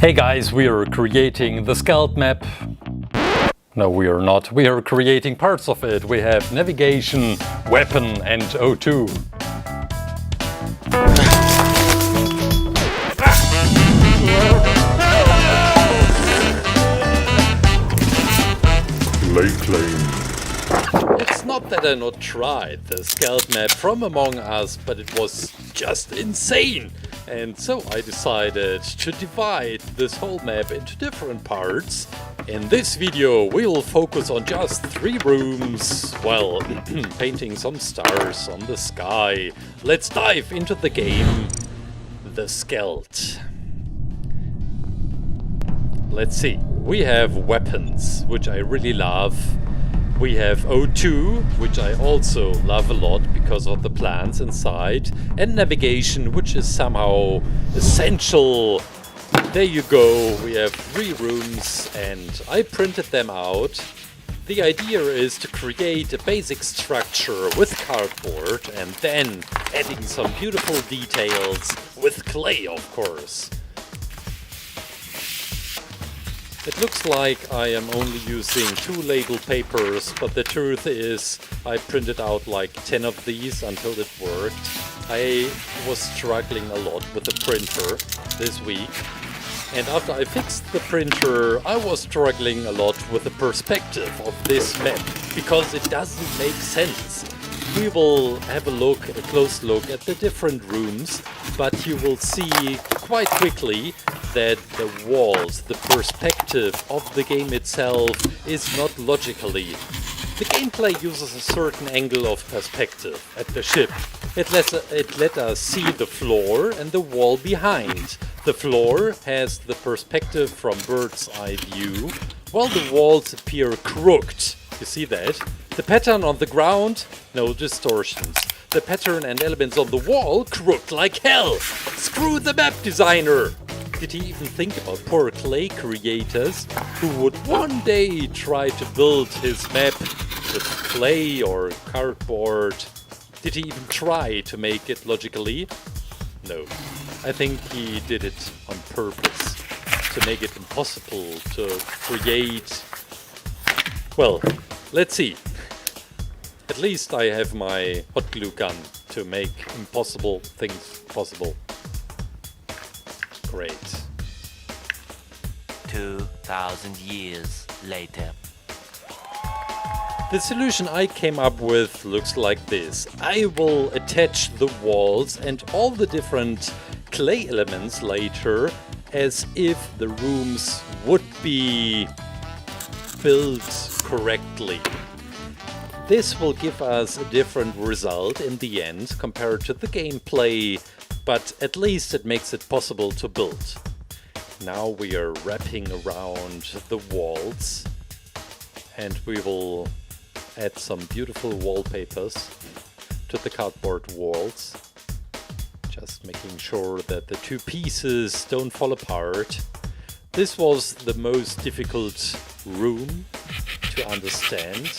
Hey guys, we are creating the SKELD map. No, we are not. We are creating parts of it. We have navigation, weapon and O2. Lay claim. It's not that I not tried the SKELD map from Among Us, but it was just insane. And so I decided to divide this whole map into different parts. In this video we'll focus on just 3 rooms, well, painting some stars on the sky. Let's dive into the game, the SKELD. Let's see, we have weapons, which I really love. We have O2, which I also love a lot because of the plants inside, and navigation, which is somehow essential. There you go, we have 3 rooms and I printed them out. The idea is to create a basic structure with cardboard and then adding some beautiful details with clay, of course. It looks like I am only using 2 label papers, but the truth is I printed out like 10 of these until it worked. I was struggling a lot with the printer this week, and after I fixed the printer I was struggling a lot with the perspective of this map, because it doesn't make sense. We will have a close look at the different rooms, but you will see quite quickly that the walls, the perspective of the game itself is not logically. The gameplay uses a certain angle of perspective at the ship. It let us see the floor and the wall behind. The floor has the perspective from bird's eye view, while the walls appear crooked. You see that? The pattern on the ground, no distortions. The pattern and elements on the wall, crooked like hell. Screw the map designer! Did he even think about poor clay creators who would one day try to build his map with clay or cardboard? Did he even try to make it logically? No. I think he did it on purpose, to make it impossible to create. Well, let's see. At least I have my hot glue gun to make impossible things possible. Great. 2,000 years later. The solution I came up with looks like this. I will attach the walls and all the different clay elements later as if the rooms would be built correctly. This will give us a different result in the end compared to the gameplay, but at least it makes it possible to build. Now we are wrapping around the walls and we will add some beautiful wallpapers to the cardboard walls. Just making sure that the 2 pieces don't fall apart. This was the most difficult room to understand,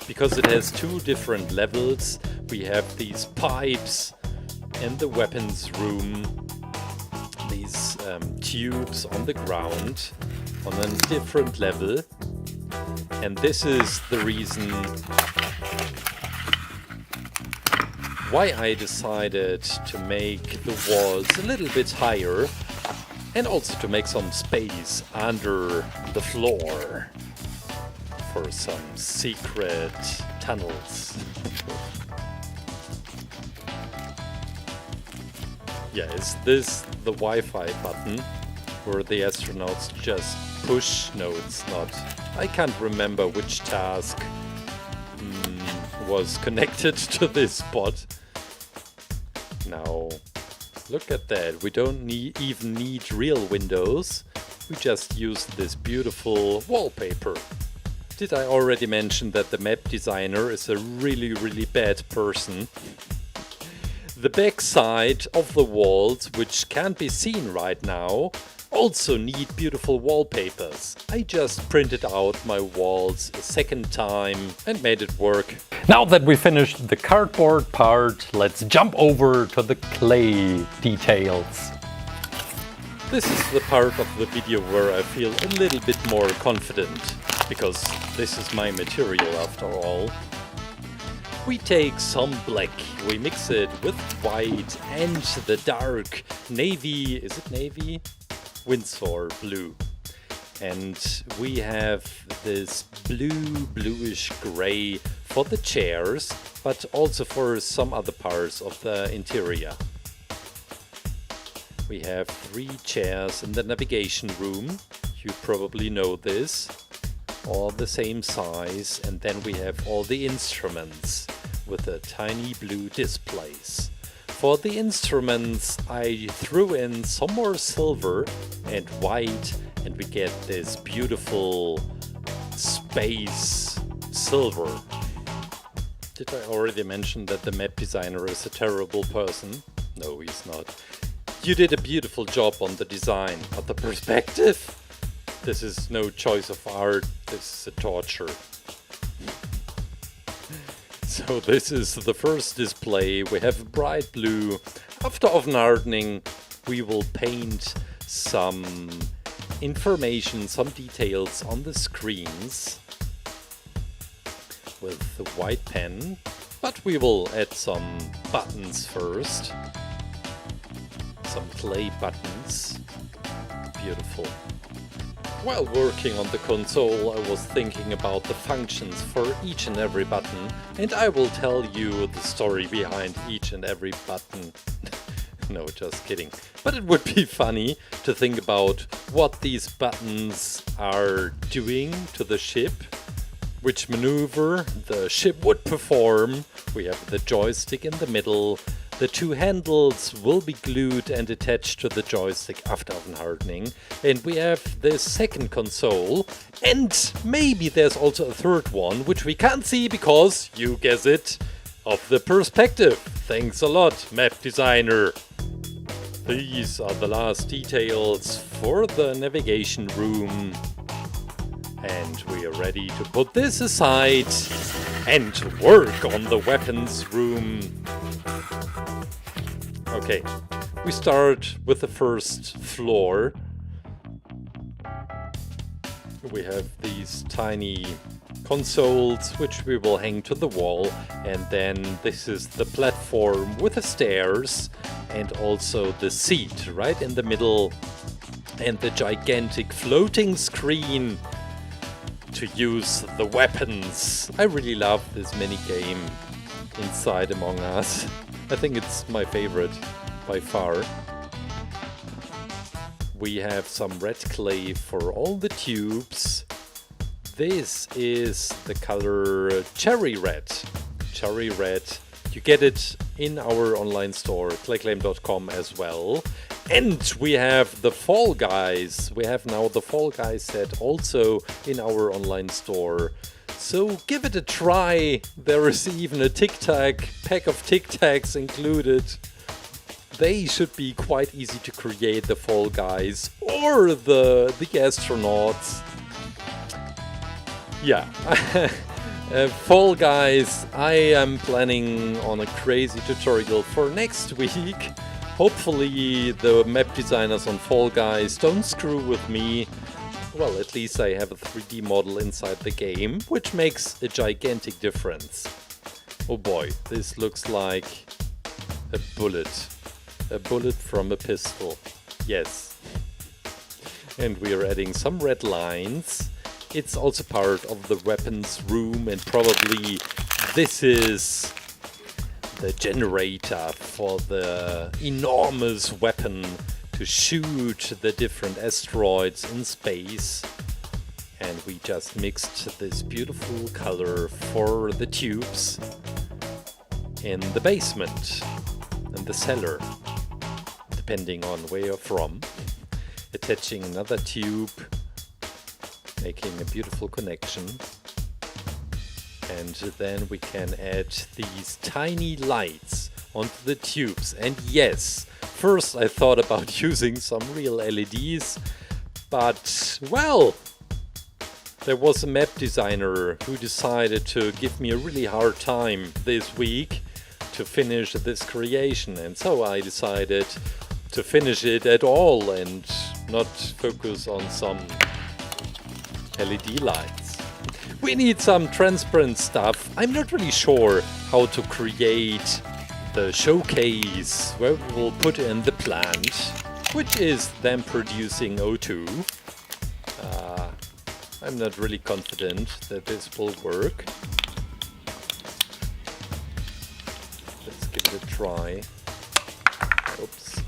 because it has 2 different levels. We have these pipes in the weapons room, these tubes on the ground on a different level, and this is the reason why I decided to make the walls a little bit higher and also to make some space under the floor for some secret tunnels. Yeah, is this the Wi-Fi button where the astronauts just push? No, it's not. I can't remember which task was connected to this spot. Now, look at that. We don't even need real windows. We just use this beautiful wallpaper. Did I already mention that the map designer is a really bad person? The back side of the walls, which can't be seen right now, also need beautiful wallpapers. I just printed out my walls a second time and made it work. Now that we finished the cardboard part, let's jump over to the clay details. This is the part of the video where I feel a little bit more confident, because this is my material after all. We take some black, we mix it with white and the dark navy, is it navy? Windsor blue. And we have this bluish gray for the chairs, but also for some other parts of the interior. We have 3 chairs in the navigation room, you probably know this, all the same size, and then we have all the instruments with the tiny blue displays. For the instruments I threw in some more silver and white, and we get this beautiful space silver. Did I already mention that the map designer is a terrible person? No, he's not. You did a beautiful job on the design, but the perspective? This is no choice of art, this is a torture. So this is the first display. We have bright blue. After oven hardening, we will paint some information, some details on the screens with the white pen, but we will add some buttons first. Some clay buttons. Beautiful. While working on the console, I was thinking about the functions for each and every button, and I will tell you the story behind each and every button. No, just kidding. But it would be funny to think about what these buttons are doing to the ship, which maneuver the ship would perform. We have the joystick in the middle. The 2 handles will be glued and attached to the joystick after oven hardening. And we have the second console. And maybe there's also a third one, which we can't see because, you guess it, of the perspective. Thanks a lot, map designer. These are the last details for the navigation room. And we are ready to put this aside and work on the weapons room. Okay, we start with the first floor. We have these tiny consoles which we will hang to the wall, and then this is the platform with the stairs and also the seat right in the middle and the gigantic floating screen to use the weapons. I really love this mini game inside Among Us. I think it's my favorite by far. We have some red clay for all the tubes. This is the color cherry red. Cherry red. You get it in our online store, clayclaim.com as well. And we have the Fall Guys. We have now the Fall Guys set also in our online store. So give it a try. There is even a Tic Tac, pack of Tic Tacs included. They should be quite easy to create, the Fall Guys or the astronauts. Yeah. Fall Guys, I am planning on a crazy tutorial for next week. Hopefully the map designers on Fall Guys don't screw with me. Well, at least I have a 3D model inside the game, which makes a gigantic difference. Oh boy, this looks like a bullet. A bullet from a pistol. Yes. And we are adding some red lines. It's also part of the weapons room, and probably this is the generator for the enormous weapon to shoot the different asteroids in space. And we just mixed this beautiful color for the tubes in the basement, in the cellar, depending on where you're from. Attaching another tube, making a beautiful connection. And then we can add these tiny lights onto the tubes. And yes, first I thought about using some real LEDs, but well, there was a map designer who decided to give me a really hard time this week to finish this creation, and so I decided to finish it at all and not focus on some LED lights. We need some transparent stuff. I'm not really sure how to create the showcase where we will put in the plant, which is then producing O2. I'm not really confident that this will work. Let's give it a try. Oops.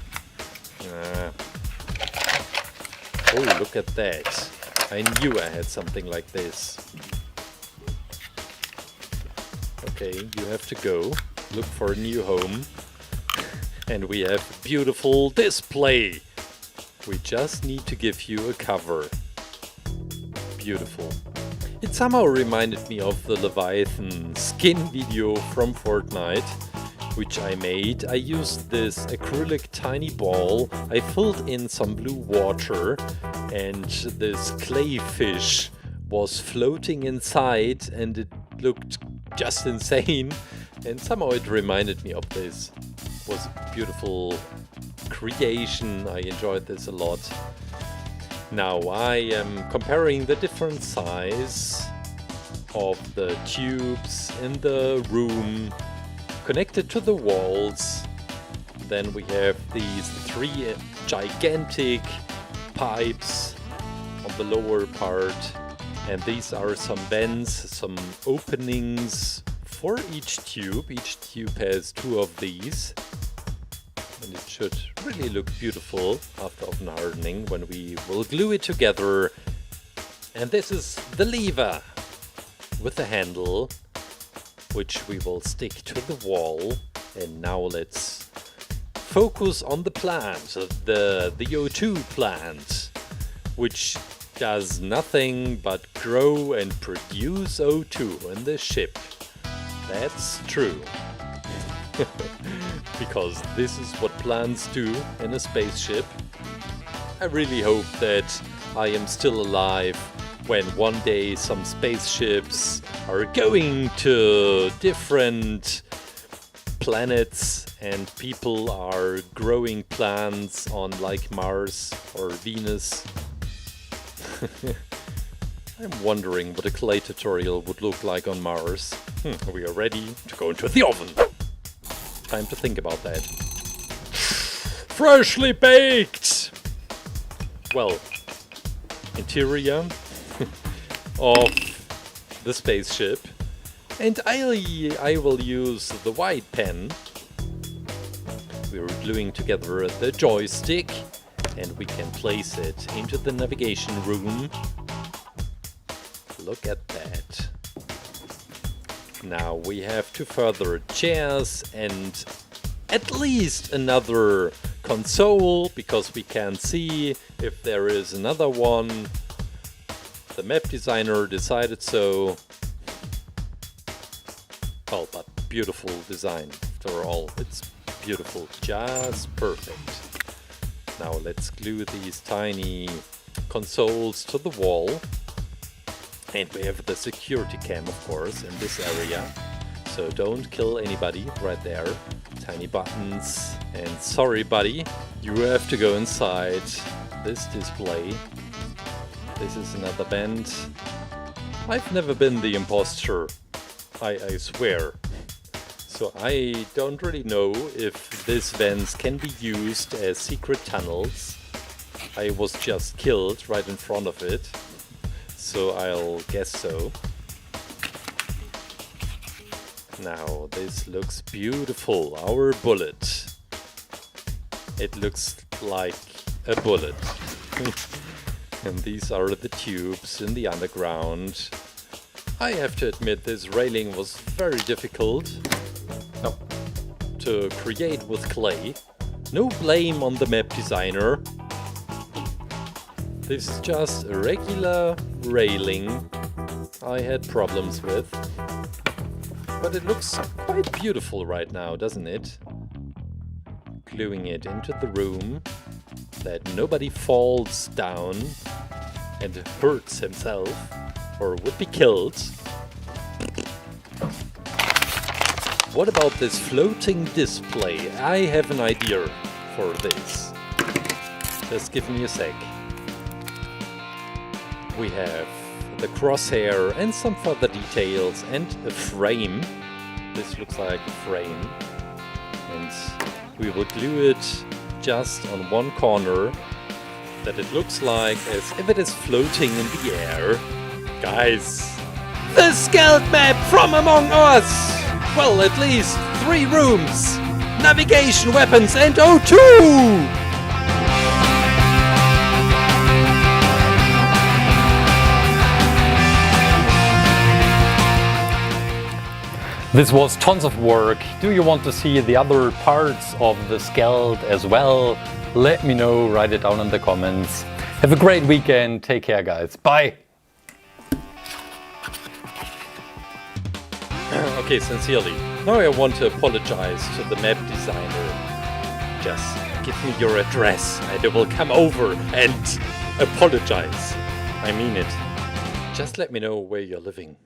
Oh, look at that. I knew I had something like this. Okay, you have to go. Look for a new home. And we have a beautiful display. We just need to give you a cover. Beautiful. It somehow reminded me of the Leviathan skin video from Fortnite, which I made. I used this acrylic tiny ball. I filled in some blue water, and this clay fish was floating inside, and it looked just insane. And somehow it reminded me of this. It was a beautiful creation. I enjoyed this a lot. Now I am comparing the different size of the tubes in the room connected to the walls. Then we have these 3 gigantic pipes on the lower part, and these are some vents, some openings for each tube. Each tube has 2 of these, and it should really look beautiful after oven hardening when we will glue it together. And this is the lever with the handle, which we will stick to the wall. And now let's focus on the plant, the O2 plant, which does nothing but grow and produce O2 in the ship. That's true. Because this is what plants do in a spaceship. I really hope that I am still alive when one day some spaceships are going to different planets and people are growing plants on like Mars or Venus. I'm wondering what a clay tutorial would look like on Mars. We are ready to go into the oven. Time to think about that. Freshly baked! Well, interior of the spaceship. And I will use the white pen. We're gluing together the joystick, and we can place it into the navigation room. Look at that. Now we have 2 further chairs and at least another console, because we can see if there is another one. The map designer decided so. Oh, but beautiful design after all. It's beautiful, just perfect. Now let's glue these tiny consoles to the wall. And we have the security cam, of course, in this area. So don't kill anybody right there. Tiny buttons. And sorry, buddy, you have to go inside this display. This is another vent. I've never been the imposter, I swear. So I don't really know if these vents can be used as secret tunnels. I was just killed right in front of it. So I'll guess so. Now this looks beautiful, our bullet. It looks like a bullet. And these are the tubes in the underground. I have to admit this railing was very difficult to create with clay. No blame on the map designer. This is just a regular railing I had problems with. but it looks quite beautiful right now, doesn't it? Gluing it into the room that nobody falls down and hurts himself or would be killed. What about this floating display? I have an idea for this. Just give me a sec. We have the crosshair and some further details and a frame. This looks like a frame. And we will glue it just on one corner that it looks like as if it is floating in the air. Guys, the SKELD map from Among Us! Well, at least 3 rooms, navigation, weapons and O2! This was tons of work. Do you want to see the other parts of the SKELD as well? Let me know, write it down in the comments. Have a great weekend. Take care, guys. Bye. Okay, sincerely. Now I want to apologize to the map designer. Just give me your address and I will come over and apologize. I mean it. Just let me know where you're living.